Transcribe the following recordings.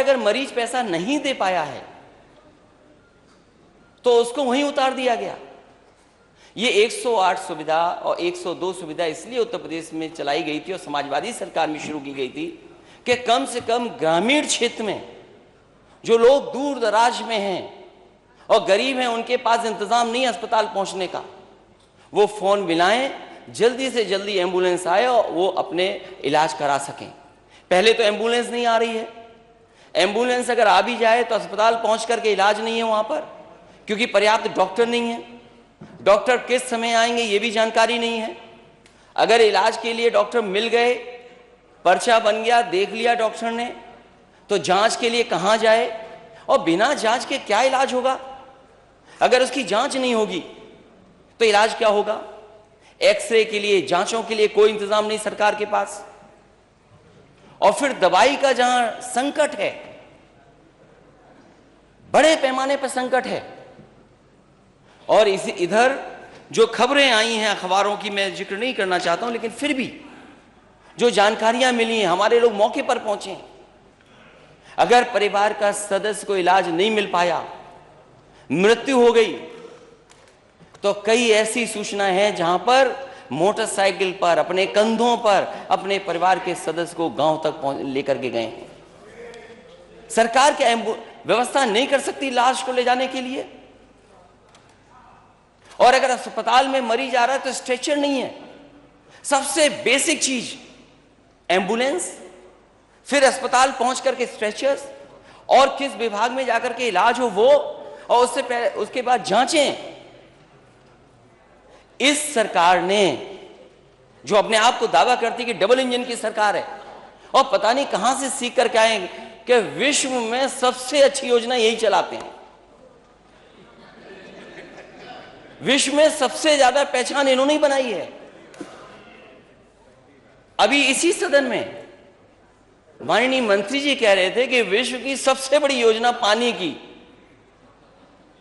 अगर मरीज पैसा नहीं दे पाया है तो उसको वहीं उतार दिया गया। ये 108 सुविधा और 102 सुविधा इसलिए उत्तर प्रदेश में चलाई गई थी और समाजवादी सरकार में शुरू की गई थी कि कम से कम ग्रामीण क्षेत्र में जो लोग दूर दराज में हैं और गरीब हैं, उनके पास इंतजाम नहीं अस्पताल पहुंचने का, वो फोन मिलाएं, जल्दी से जल्दी एम्बुलेंस आए और वो अपने इलाज करा सकें। पहले तो एम्बुलेंस नहीं आ रही है, एम्बुलेंस अगर आ भी जाए तो अस्पताल पहुंच करके इलाज नहीं है वहां पर, क्योंकि पर्याप्त डॉक्टर नहीं है। डॉक्टर किस समय आएंगे ये भी जानकारी नहीं है। अगर इलाज के लिए डॉक्टर मिल गए, पर्चा बन गया, देख लिया डॉक्टर ने, तो जांच के लिए कहां जाए, और बिना जांच के क्या इलाज होगा? अगर उसकी जांच नहीं होगी तो इलाज क्या होगा? एक्सरे के लिए, जांचों के लिए कोई इंतजाम नहीं सरकार के पास। और फिर दवाई का जहां संकट है, बड़े पैमाने पर संकट है, और इधर जो खबरें आई हैं अखबारों की, मैं जिक्र नहीं करना चाहता हूं, लेकिन फिर भी जो जानकारियां मिली हैं, हमारे लोग मौके पर पहुंचे हैं, अगर परिवार का सदस्य को इलाज नहीं मिल पाया, मृत्यु हो गई, तो कई ऐसी सूचना है जहां पर मोटरसाइकिल पर, अपने कंधों पर अपने परिवार के सदस्य को गांव तक लेकर के गए हैं। सरकार क्या व्यवस्था नहीं कर सकती लाश को ले जाने के लिए? और अगर अस्पताल में मरीज आ रहा है तो स्ट्रेचर नहीं है, सबसे बेसिक चीज एम्बुलेंस, फिर अस्पताल पहुंच करके स्ट्रेचर्स, और किस विभाग में जाकर के इलाज हो वो, और उसके बाद जांचें। इस सरकार ने, जो अपने आप को दावा करती है कि डबल इंजन की सरकार है, और पता नहीं कहां से सीख करके आए कि विश्व में सबसे अच्छी योजना यही चलाते हैं, विश्व में सबसे ज्यादा पहचान इन्होंने ही बनाई है। अभी इसी सदन में माननीय मंत्री जी कह रहे थे कि विश्व की सबसे बड़ी योजना पानी की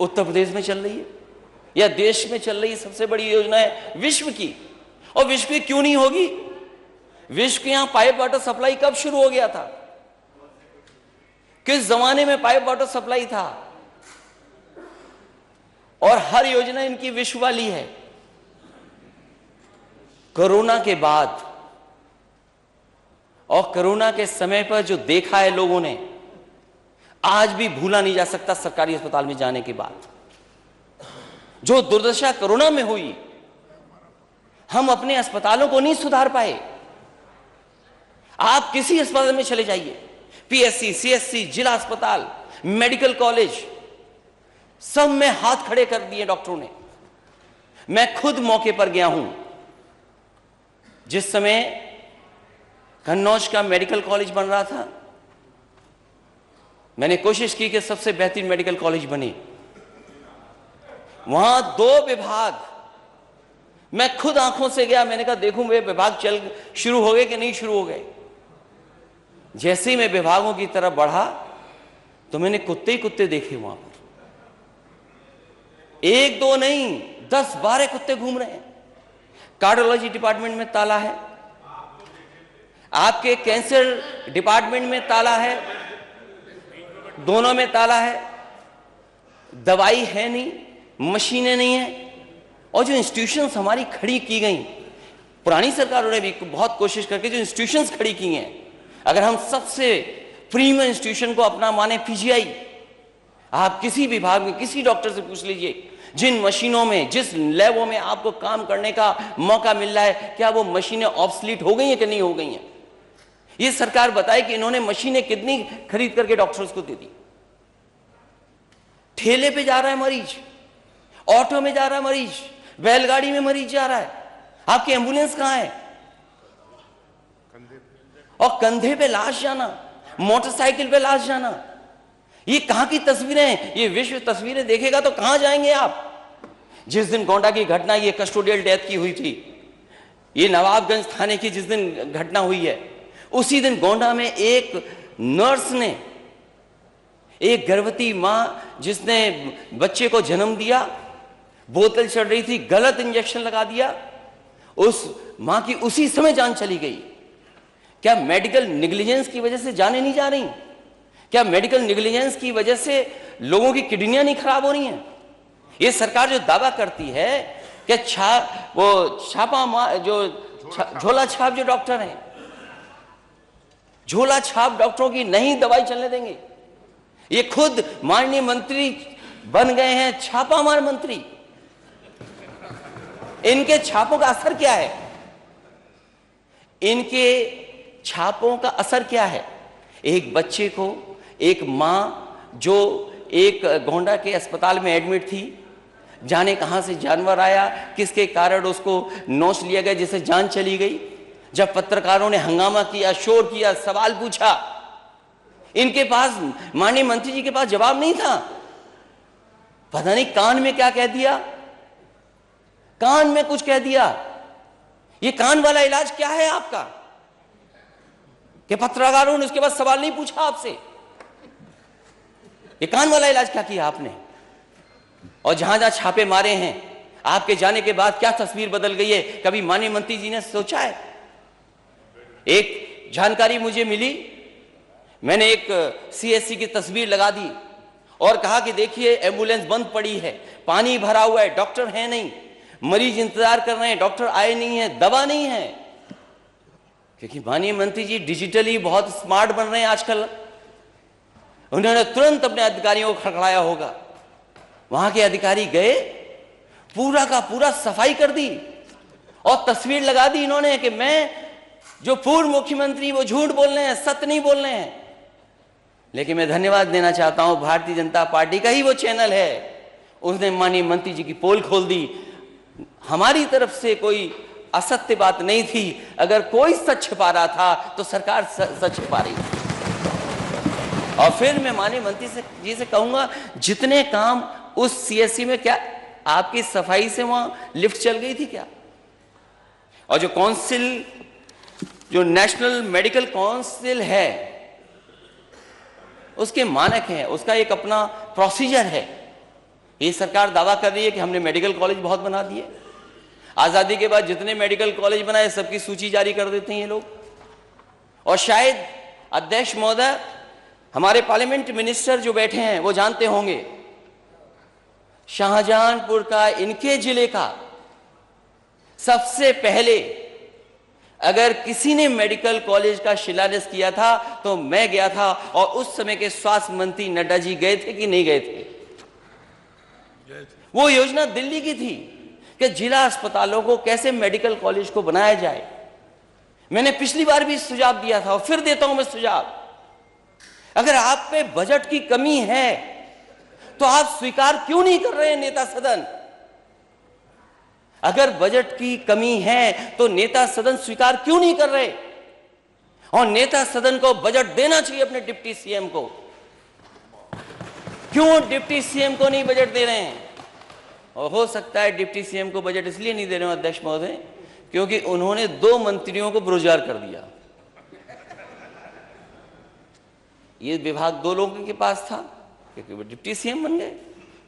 उत्तर प्रदेश में चल रही है, या देश में चल रही है, सबसे बड़ी योजना है विश्व की। और विश्व की क्यों नहीं होगी? विश्व के यहां पाइप वाटर सप्लाई कब शुरू हो गया था? किस जमाने में पाइप वाटर सप्लाई था? और हर योजना इनकी विश्व वाली है। कोरोना के बाद और कोरोना के समय पर जो देखा है लोगों ने, आज भी भूला नहीं जा सकता। सरकारी अस्पताल में जाने के बाद जो दुर्दशा कोरोना में हुई, हम अपने अस्पतालों को नहीं सुधार पाए। आप किसी अस्पताल में चले जाइए, पीएससी, सीएससी, जिला अस्पताल, मेडिकल कॉलेज, सब में हाथ खड़े कर दिए डॉक्टरों ने। मैं खुद मौके पर गया हूं जिस समय कन्नौज का मेडिकल कॉलेज बन रहा था। मैंने कोशिश की कि सबसे बेहतरीन मेडिकल कॉलेज बने। वहां 2 विभाग, मैं खुद आंखों से गया, मैंने कहा देखूं वे विभाग शुरू हो गए कि नहीं शुरू हो गए। जैसे ही मैं विभागों की तरफ बढ़ा तो मैंने कुत्ते ही कुत्ते देखे वहां पर, 1-2 नहीं, 10-12 कुत्ते घूम रहे हैं। कार्डियोलॉजी डिपार्टमेंट में ताला है, आपके कैंसर डिपार्टमेंट में ताला है, दोनों में ताला है, दवाई है नहीं, मशीनें नहीं है। और जो इंस्टीट्यूशंस हमारी खड़ी की गई, पुरानी सरकारों ने भी बहुत कोशिश करके जो इंस्टीट्यूशंस खड़ी की हैं, अगर हम सबसे प्रीमियम इंस्टीट्यूशन को अपना माने, पीजीआई, आप किसी विभाग में किसी डॉक्टर से पूछ लीजिए, जिन मशीनों में, जिस लैबों में आपको काम करने का मौका मिल रहा है, क्या वो मशीनें ऑब्सलीट हो गई हैं कि नहीं हो गई हैं? ये सरकार बताए कि इन्होंने मशीनें कितनी खरीद करके डॉक्टर्स को दे दी। ठेले पे जा रहा है मरीज, ऑटो में जा रहा है मरीज, बैलगाड़ी में मरीज जा रहा है, आपकी एम्बुलेंस कहां है? और कंधे पे लाश जाना, मोटरसाइकिल पे लाश जाना, ये कहां की तस्वीरें हैं? ये विश्व तस्वीरें देखेगा तो कहां जाएंगे आप? जिस दिन गोंडा की घटना, ये कस्टोडियल डेथ की हुई थी, ये नवाबगंज थाने की जिस दिन घटना हुई है, उसी दिन गोंडा में एक नर्स ने, एक गर्भवती मां जिसने बच्चे को जन्म दिया, बोतल चढ़ रही थी, गलत इंजेक्शन लगा दिया, उस मां की उसी समय जान चली गई। क्या मेडिकल नेग्लिजेंस की वजह से जाने नहीं जा रही? क्या मेडिकल नेग्लिजेंस की वजह से लोगों की किडनियां नहीं खराब हो रही हैं? ये सरकार जो दावा करती है कि झोला छाप जो डॉक्टर हैं, झोला छाप डॉक्टरों की नहीं दवाई चलने देंगे। ये खुद माननीय मंत्री बन गए हैं छापामार मंत्री। इनके छापों का असर क्या है? इनके छापों का असर क्या है? एक बच्चे को, एक मां जो एक गोंडा के अस्पताल में एडमिट थी, जाने कहां से जानवर आया, किसके कारण उसको नोच लिया गया, जिससे जान चली गई। जब पत्रकारों ने हंगामा किया, शोर किया, सवाल पूछा, इनके पास, माननीय मंत्री जी के पास जवाब नहीं था। पता नहीं कान में क्या कह दिया, कान में कुछ कह दिया। ये कान वाला इलाज क्या है आपका कि पत्रकारों ने उसके बाद सवाल नहीं पूछा आपसे? ये कान वाला इलाज क्या किया आपने? और जहां जहां छापे मारे हैं, आपके जाने के बाद क्या तस्वीर बदल गई है, कभी माननीय मंत्री जी ने सोचा है? एक जानकारी मुझे मिली, मैंने एक सीएससी की तस्वीर लगा दी और कहा कि देखिए एम्बुलेंस बंद पड़ी है, पानी भरा हुआ है, डॉक्टर है नहीं, मरीज इंतजार कर रहे हैं, डॉक्टर आए नहीं है, दवा नहीं है। क्योंकि माननीय मंत्री जी डिजिटली बहुत स्मार्ट बन रहे हैं आजकल। उन्होंने तुरंत अपने अधिकारियों को खड़खड़ाया होगा। वहां के अधिकारी गए, पूरा का पूरा सफाई कर दी और तस्वीर लगा दी इन्होंने कि मैं जो पूर्व मुख्यमंत्री वो झूठ बोल रहे हैं, सत्य नहीं बोल रहे हैं। लेकिन मैं धन्यवाद देना चाहता हूं, भारतीय जनता पार्टी का ही वो चैनल है, उसने माननीय मंत्री जी की पोल खोल दी। हमारी तरफ से कोई असत्य बात नहीं थी। अगर कोई सच छिपा रहा था तो सरकार सच छिपा रही थी। और फिर मैं माननीय मंत्री जी से कहूंगा, जितने काम उस सीएससी में, क्या आपकी सफाई से वहां लिफ्ट चल गई थी क्या? और जो काउंसिल, जो नेशनल मेडिकल काउंसिल है, उसके मानक हैं, उसका एक अपना प्रोसीजर है। ये सरकार दावा कर रही है कि हमने मेडिकल कॉलेज बहुत बना दिए। आजादी के बाद जितने मेडिकल कॉलेज बनाए सबकी सूची जारी कर देते हैं ये लोग। और शायद अध्यक्ष महोदय, हमारे पार्लियामेंट मिनिस्टर जो बैठे हैं वो जानते होंगे, शाहजहांपुर का, इनके जिले का सबसे पहले अगर किसी ने मेडिकल कॉलेज का शिलान्यास किया था तो मैं गया था। और उस समय के स्वास्थ्य मंत्री नड्डा जी गए थे कि नहीं गए थे? वो योजना दिल्ली की थी कि जिला अस्पतालों को कैसे मेडिकल कॉलेज को बनाया जाए। मैंने पिछली बार भी सुझाव दिया था और फिर देता हूं मैं सुझाव। अगर आप पे बजट की कमी है तो आप स्वीकार क्यों नहीं कर रहे हैं नेता सदन? अगर बजट की कमी है तो नेता सदन स्वीकार क्यों नहीं कर रहे? और नेता सदन को बजट देना चाहिए अपने डिप्टी सीएम को। क्यों डिप्टी सीएम को नहीं बजट दे रहे हैं? और हो सकता है डिप्टी सीएम को बजट इसलिए नहीं दे रहे हो अध्यक्ष महोदय, क्योंकि उन्होंने 2 मंत्रियों को बेरोजगार कर दिया। ये विभाग 2 लोगों के पास था, क्योंकि वो डिप्टी सीएम बन गए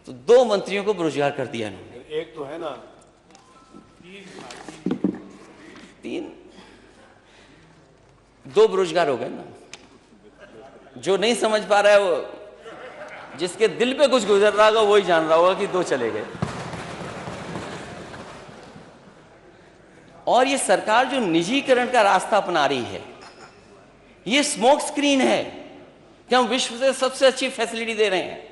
तो 2 मंत्रियों को बेरोजगार कर दिया इन्होंने। एक तो है ना 3, 2 बेरोजगार हो गए ना। जो नहीं समझ पा रहा है, वो जिसके दिल पे कुछ गुजर रहा होगा वही जान रहा होगा कि 2 चले गए। और ये सरकार जो निजीकरण का रास्ता अपना रही है, ये स्मोक स्क्रीन है कि हम विश्व से सबसे अच्छी फैसिलिटी दे रहे हैं।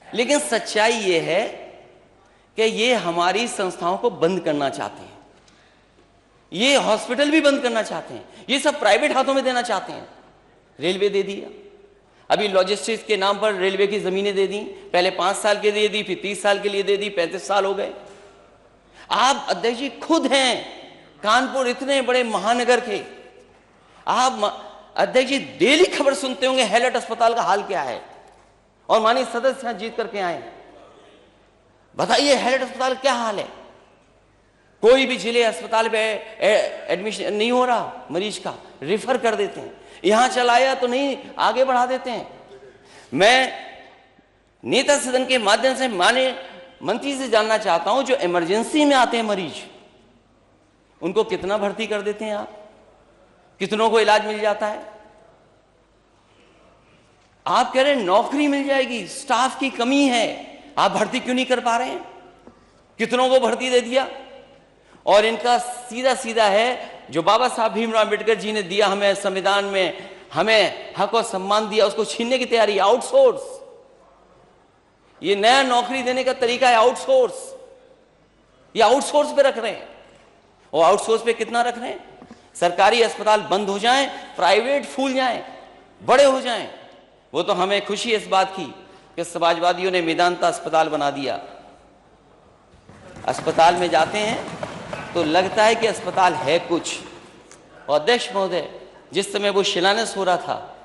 लेकिन सच्चाई ये है कि ये हमारी संस्थाओं को बंद करना चाहते हैं। ये हॉस्पिटल भी बंद करना चाहते हैं, ये सब प्राइवेट हाथों में देना चाहते हैं। रेलवे दे दिया, अभी लॉजिस्टिक्स के नाम पर रेलवे की जमीनें दे दी। पहले 5 साल के लिए दी, फिर 30 साल के लिए दे दी, 35 साल हो गए। आप अध्यक्ष जी खुद हैं कानपुर, इतने बड़े महानगर के आप अध्यक्ष जी डेली खबर सुनते होंगे हैलट अस्पताल का हाल क्या है। और माननीय सदस्य यहां जीत करके आए, बताइए हैलट अस्पताल क्या हाल है? कोई भी जिले अस्पताल में एडमिशन नहीं हो रहा, मरीज का रिफर कर देते हैं। यहां चलाया तो नहीं, आगे बढ़ा देते हैं। मैं नेता सदन के माध्यम से माननीय मंत्री से जानना चाहता हूं, जो इमरजेंसी में आते हैं मरीज, उनको कितना भर्ती कर देते हैं आप? कितनों को इलाज मिल जाता है? आप कह रहे हैं नौकरी मिल जाएगी, स्टाफ की कमी है, आप भर्ती क्यों नहीं कर पा रहे हैं? कितनों को भर्ती दे दिया। और इनका सीधा सीधा है, जो बाबा साहब भीमराव अम्बेडकर जी ने दिया हमें संविधान में, हमें हक और सम्मान दिया, उसको छीनने की तैयारी। आउटसोर्स, ये नया नौकरी देने का तरीका है आउटसोर्स। ये आउटसोर्स पे रख रहे हैं। और आउटसोर्स पे कितना रख रहे हैं? सरकारी अस्पताल बंद हो जाएं, प्राइवेट फूल जाएं, बड़े हो जाएं। वो तो हमें खुशी है इस बात की कि समाजवादियों ने मेदांता अस्पताल बना दिया। अस्पताल में जाते हैं तो लगता है कि अस्पताल है कुछ। और अध्यक्ष महोदय, जिस समय वो शिलान्यास हो रहा था,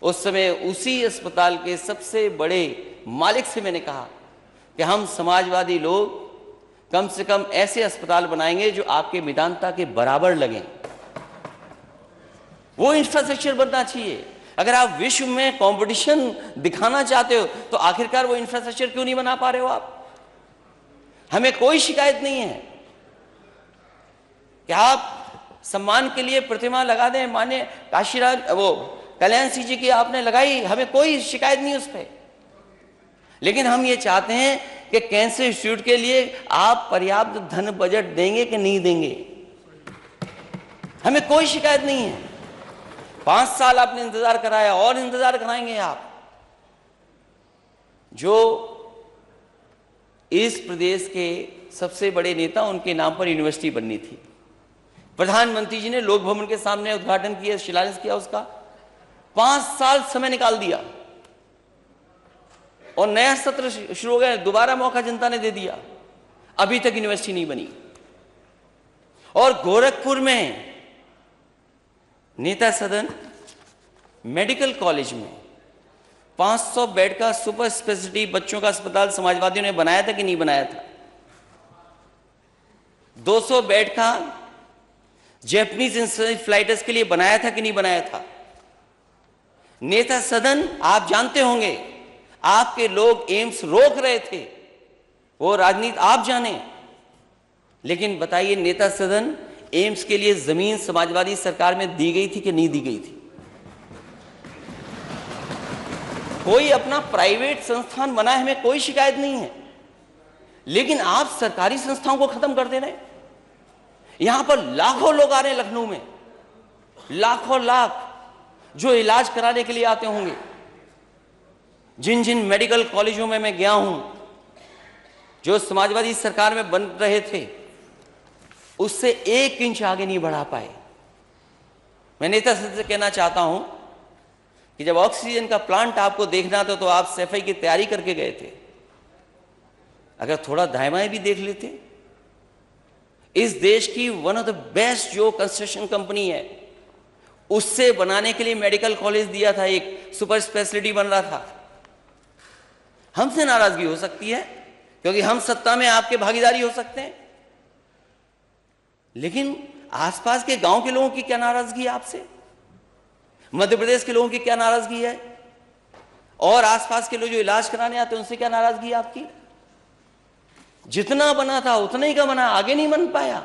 उस समय उसी अस्पताल के सबसे बड़े मालिक से मैंने कहा कि हम समाजवादी लोग कम से कम ऐसे अस्पताल बनाएंगे जो आपके मेदांता के बराबर लगें। वो इंफ्रास्ट्रक्चर बनना चाहिए। अगर आप विश्व में कंपटीशन दिखाना चाहते हो तो आखिरकार वो इंफ्रास्ट्रक्चर क्यों नहीं बना पा रहे हो आप? हमें कोई शिकायत नहीं है कि आप सम्मान के लिए प्रतिमा लगा दें, माने काशीराज वो कल्याण सिंह जी की आपने लगाई, हमें कोई शिकायत नहीं उस पर। लेकिन हम ये चाहते हैं कि कैंसर इंस्टीट्यूट के लिए आप पर्याप्त धन बजट देंगे कि नहीं देंगे। हमें कोई शिकायत नहीं है। 5 साल आपने इंतजार कराया और इंतजार कराएंगे आप। जो इस प्रदेश के सबसे बड़े नेता, उनके नाम पर यूनिवर्सिटी बननी थी। प्रधानमंत्री जी ने लोक भवन के सामने उद्घाटन किया, शिलान्यास किया उसका। 5 साल समय निकाल दिया और नया सत्र शुरू हो गया। दोबारा मौका जनता ने दे दिया, अभी तक यूनिवर्सिटी नहीं बनी। और गोरखपुर में नेता सदन मेडिकल कॉलेज में 500 बेड का सुपर स्पेशलिटी बच्चों का अस्पताल समाजवादियों ने बनाया था कि नहीं बनाया था? 200 बेड का जैपनीज इंसेफेलाइटिस के लिए बनाया था कि नहीं बनाया था? नेता सदन, आप जानते होंगे, आपके लोग एम्स रोक रहे थे, वो राजनीति आप जाने। लेकिन बताइए, नेता सदन एम्स के लिए जमीन समाजवादी सरकार में दी गई थी कि नहीं दी गई थी? कोई अपना प्राइवेट संस्थान बनाए, हमें कोई शिकायत नहीं है। लेकिन आप सरकारी संस्थाओं को खत्म कर दे रहे हैं। यहां पर लाखों लोग आ रहे हैं, लखनऊ में लाखों लाख, जो इलाज कराने के लिए आते होंगे। जिन जिन मेडिकल कॉलेजों में मैं गया हूं, जो समाजवादी सरकार में बन रहे थे, उससे 1 इंच आगे नहीं बढ़ा पाए। मैं नेता से कहना चाहता हूं कि जब ऑक्सीजन का प्लांट आपको देखना था तो आप सफाई की तैयारी करके गए थे। अगर थोड़ा दाएं बाएं भी देख लेते। इस देश की वन ऑफ द बेस्ट जो कंस्ट्रक्शन कंपनी है, उससे बनाने के लिए मेडिकल कॉलेज दिया था, एक सुपर स्पेशलिटी बन रहा था। हमसे नाराजगी हो सकती है क्योंकि हम सत्ता में, आपके भागीदारी हो सकते हैं, लेकिन आसपास के गांव के लोगों की क्या नाराजगी है आपसे? मध्य प्रदेश के लोगों की क्या नाराजगी है? और आसपास के लोग जो इलाज कराने आते हैं, उनसे क्या नाराजगी है आपकी? जितना बना था उतना ही का बना, आगे नहीं बन पाया।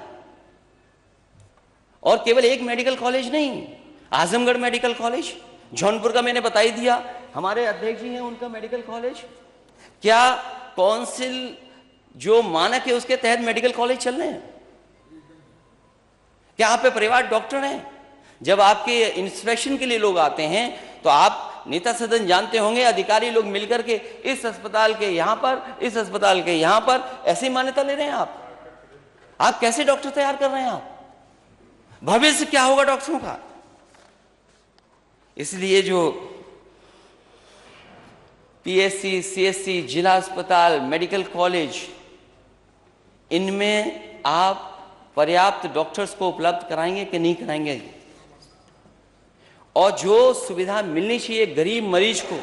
और केवल एक मेडिकल कॉलेज नहीं, आजमगढ़ मेडिकल कॉलेज, जौनपुर का मैंने बता ही दिया, हमारे अध्यक्ष जी हैं, उनका मेडिकल कॉलेज। क्या काउंसिल जो मानक है उसके तहत मेडिकल कॉलेज चल रहे हैं? क्या आप पे परिवार डॉक्टर हैं? जब आपके इंस्पेक्शन के लिए लोग आते हैं तो आप नेता सदन जानते होंगे, अधिकारी लोग मिलकर के इस अस्पताल के यहां पर, इस अस्पताल के यहां पर ऐसी मान्यता ले रहे हैं। आप कैसे डॉक्टर तैयार कर रहे हैं? आप भविष्य क्या होगा डॉक्टरों का? इसलिए जो पीएससी, सीएससी, जिला अस्पताल, मेडिकल कॉलेज, इनमें आप पर्याप्त डॉक्टर्स को उपलब्ध कराएंगे कि नहीं कराएंगे? और जो सुविधा मिलनी चाहिए गरीब मरीज को,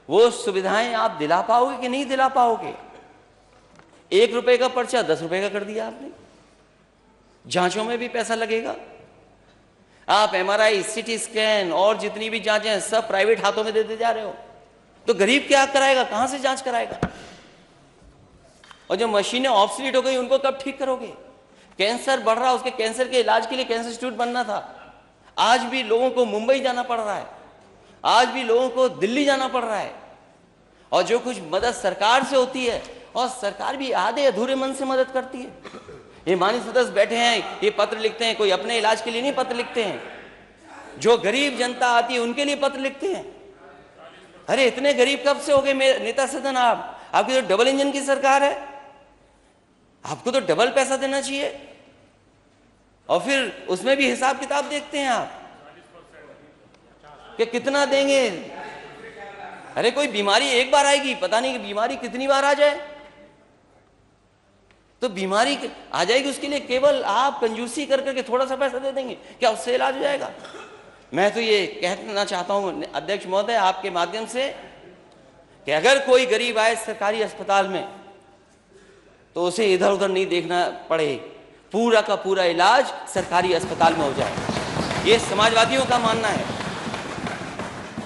वो सुविधाएं आप दिला पाओगे कि नहीं दिला पाओगे? 1 रुपए का पर्चा 10 रुपए का कर दिया आपने। जांचों में भी पैसा लगेगा। आप एमआरआई, सीटी स्कैन और जितनी भी जांचें हैं सब प्राइवेट हाथों में देते जा रहे हो, तो गरीब क्या कराएगा? कहां से जांच कराएगा? और जो मशीनें ऑब्सोलीट हो गई, उनको कब ठीक करोगे? कैंसर बढ़ रहा, उसके कैंसर के इलाज के लिए कैंसर इंस्टीट्यूट बनना था, आज भी लोगों को मुंबई जाना पड़ रहा है। आज भी लोगों को दिल्ली जाना पड़ रहा है, और जो कुछ मदद सरकार से होती है, और सरकार भी आधे अधूरे मन से मदद करती है। ये माननीय सदस्य बैठे हैं, ये पत्र लिखते हैं, कोई अपने इलाज के लिए नहीं पत्र लिखते हैं, जो गरीब जनता आती है उनके लिए पत्र लिखते हैं। अरे इतने गरीब कब से हो गए नेता सदन आप? आपकी तो डबल इंजन की सरकार है, आपको तो डबल पैसा देना चाहिए, और फिर उसमें भी हिसाब किताब देखते हैं आप कि कितना देंगे। अरे कोई बीमारी एक बार आएगी, पता नहीं कि बीमारी कितनी बार आ जाए। तो बीमारी आ जाएगी, उसके लिए केवल आप कंजूसी कर करके थोड़ा सा पैसा दे देंगे, क्या उससे इलाज हो जाएगा? मैं तो ये कहना चाहता हूं अध्यक्ष महोदय आपके माध्यम से कि अगर कोई गरीब आए सरकारी अस्पताल में तो उसे इधर उधर नहीं देखना पड़े, पूरा का पूरा इलाज सरकारी अस्पताल में हो जाए। ये समाजवादियों का मानना है,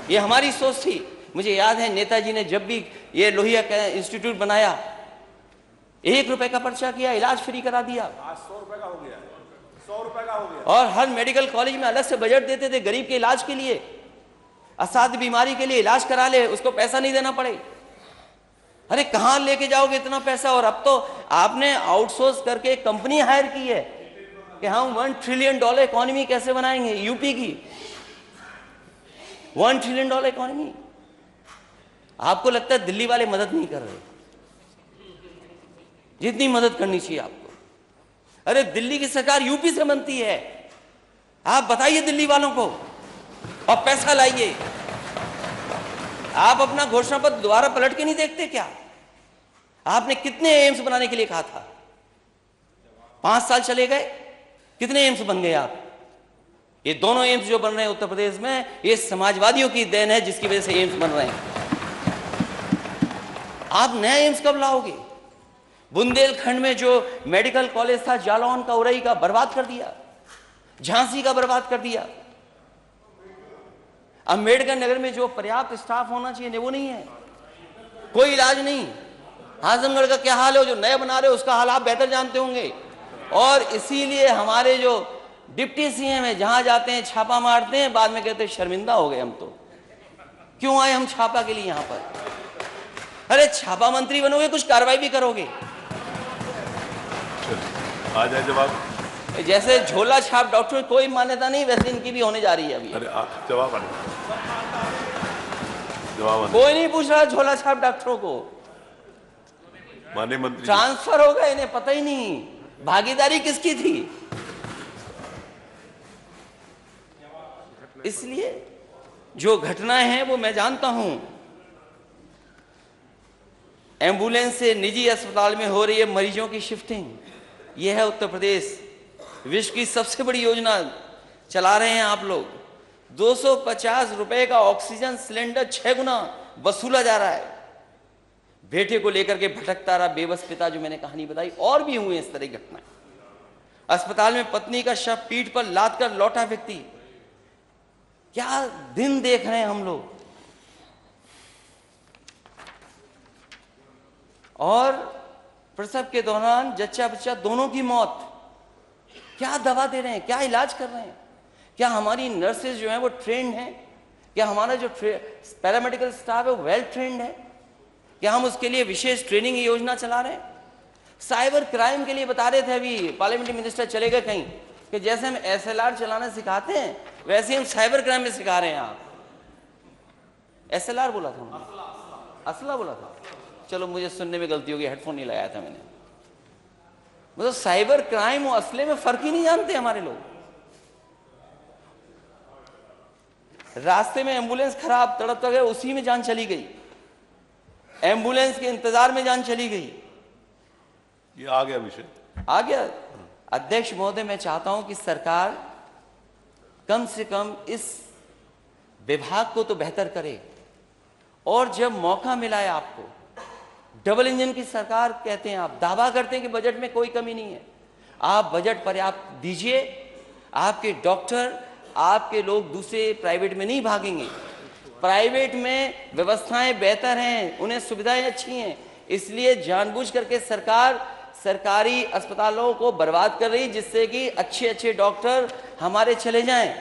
ये हमारी सोच थी। मुझे याद है नेताजी ने जब भी ये लोहिया का इंस्टीट्यूट बनाया, 1 रुपए का पर्चा किया, इलाज फ्री करा दिया। आज 100 रुपए का हो गया, 100 रुपए का हो गया। और हर मेडिकल कॉलेज में अलग से बजट देते थे गरीब के इलाज के लिए, असाध्य बीमारी के लिए इलाज करा ले, उसको पैसा नहीं देना पड़े। अरे कहां लेके जाओगे इतना पैसा? और अब तो आपने आउटसोर्स करके एक कंपनी हायर की है कि हम $1 ट्रिलियन इकोनॉमी कैसे बनाएंगे। यूपी की $1 ट्रिलियन इकोनॉमी। आपको लगता है दिल्ली वाले मदद नहीं कर रहे जितनी मदद करनी चाहिए आपको? अरे दिल्ली की सरकार यूपी से बनती है, आप बताइए दिल्ली वालों को, और पैसा लाइए। आप अपना घोषणा पत्र दोबारा पलट के नहीं देखते क्या? आपने कितने एम्स बनाने के लिए कहा था? 5 साल चले गए, कितने एम्स बन गए आप? ये दोनों एम्स जो बन रहे हैं उत्तर प्रदेश में, ये समाजवादियों की देन है, जिसकी वजह से एम्स बन रहे हैं। आप नया एम्स कब लाओगे? बुंदेलखंड में जो मेडिकल कॉलेज था, जालौन का, उरई का, बर्बाद कर दिया, झांसी का बर्बाद कर दिया। अम्बेडकर नगर में जो पर्याप्त स्टाफ होना चाहिए वो नहीं है, कोई इलाज नहीं। आजमगढ़ का क्या हाल है, जो नया बना रहे हो उसका हाल आप बेहतर जानते होंगे। और इसीलिए हमारे जो डिप्टी सीएम है, जहां जाते हैं छापा मारते हैं, बाद में कहते हैं शर्मिंदा हो गए हम तो, क्यों आए हम छापा के लिए यहां पर? अरे छापा मंत्री बनोगे, कुछ कार्रवाई भी करोगे। आ जाए जवाब। जैसे झोला छाप डॉक्टर में कोई मान्यता नहीं, वैसे इनकी भी होने जा रही है अभी। अरे जवाब कोई नहीं पूछ रहा झोला छाप डॉक्टरों को। माननीय मंत्री, ट्रांसफर हो गए, इन्हें पता ही नहीं भागीदारी किसकी थी। इसलिए जो घटनाएं हैं वो मैं जानता हूं। एम्बुलेंस से निजी अस्पताल में हो रही है मरीजों की शिफ्टिंग, यह है उत्तर प्रदेश। विश्व की सबसे बड़ी योजना चला रहे हैं आप लोग। 250 रुपए का ऑक्सीजन सिलेंडर 6 गुना वसूला जा रहा है। बेटे को लेकर के भटकता रहा बेबस पिता, जो मैंने कहानी बताई, और भी हुए इस तरह की घटनाएं। अस्पताल में पत्नी का शव पीठ पर लाद कर लौटा व्यक्ति। क्या दिन देख रहे हैं हम लोग। और प्रसव के दौरान जच्चा बच्चा दोनों की मौत। क्या दवा दे रहे हैं, क्या इलाज कर रहे हैं? क्या हमारी नर्सेज जो हैं वो ट्रेंड हैं? क्या हमारा जो पैरामेडिकल स्टाफ है वो वेल ट्रेंड है? क्या हम उसके लिए विशेष ट्रेनिंग योजना चला रहे हैं? साइबर क्राइम के लिए बता रहे थे, अभी पार्लियामेंट्री मिनिस्टर चले गए कहीं, कि जैसे हम SLR चलाना सिखाते हैं वैसे हम साइबर क्राइम में सिखा रहे हैं। आप SLR बोला था, असला बोला था, चलो मुझे सुनने में गलती होगी, हेडफोन नहीं लगाया था मैंने। मतलब साइबर क्राइम और असले में फर्क ही नहीं जानते हमारे लोग। रास्ते में एम्बुलेंस खराब, तड़प गए, उसी में जान चली गई। एम्बुलेंस के इंतजार में जान चली गई। ये आ गया विषय, आ गया। अध्यक्ष महोदय, मैं चाहता हूं कि सरकार कम से कम इस विभाग को तो बेहतर करे। और जब मौका मिला है आपको, डबल इंजन की सरकार कहते हैं आप, दावा करते हैं कि बजट में कोई कमी नहीं है, आप बजट पर्याप्त दीजिए। आपके डॉक्टर, आपके लोग दूसरे प्राइवेट में नहीं भागेंगे। प्राइवेट में व्यवस्थाएं बेहतर हैं, उन्हें सुविधाएं अच्छी हैं, इसलिए जानबूझ करके सरकार सरकारी अस्पतालों को बर्बाद कर रही, जिससे कि अच्छे अच्छे डॉक्टर हमारे चले जाएं।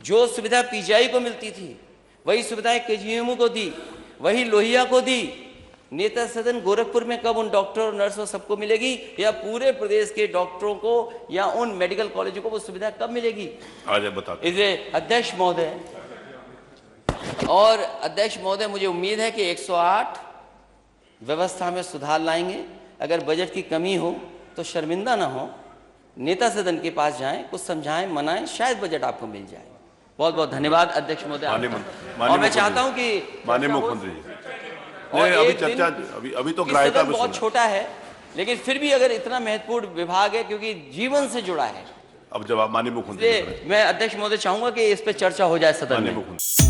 जो सुविधा PGI को मिलती थी, वही सुविधाएं केजीएमयू को दी, वही लोहिया को दी। नेता सदन गोरखपुर में कब उन डॉक्टर और नर्स और सबको मिलेगी, या पूरे प्रदेश के डॉक्टरों को या उन मेडिकल कॉलेजों को वो सुविधा कब मिलेगी? आज बता। इसलिए अध्यक्ष महोदय और अध्यक्ष महोदय, मुझे उम्मीद है कि 108 व्यवस्था में सुधार लाएंगे। अगर बजट की कमी हो तो शर्मिंदा ना हो, नेता सदन के पास जाएं, कुछ समझाएं, मनाएं, शायद बजट आपको मिल जाए। बहुत बहुत धन्यवाद अध्यक्ष महोदय। और मैं चाहता हूं कि माननीय मुख्यमंत्री जी, और अभी एक चर्चा अभी तो सदन ग्राह्यता में बहुत छोटा है, लेकिन फिर भी अगर इतना महत्वपूर्ण विभाग है क्योंकि जीवन से जुड़ा है, अब जवाब माननीय मुख्यमंत्री। मैं अध्यक्ष महोदय चाहूंगा कि इस पर चर्चा हो जाए सदन में।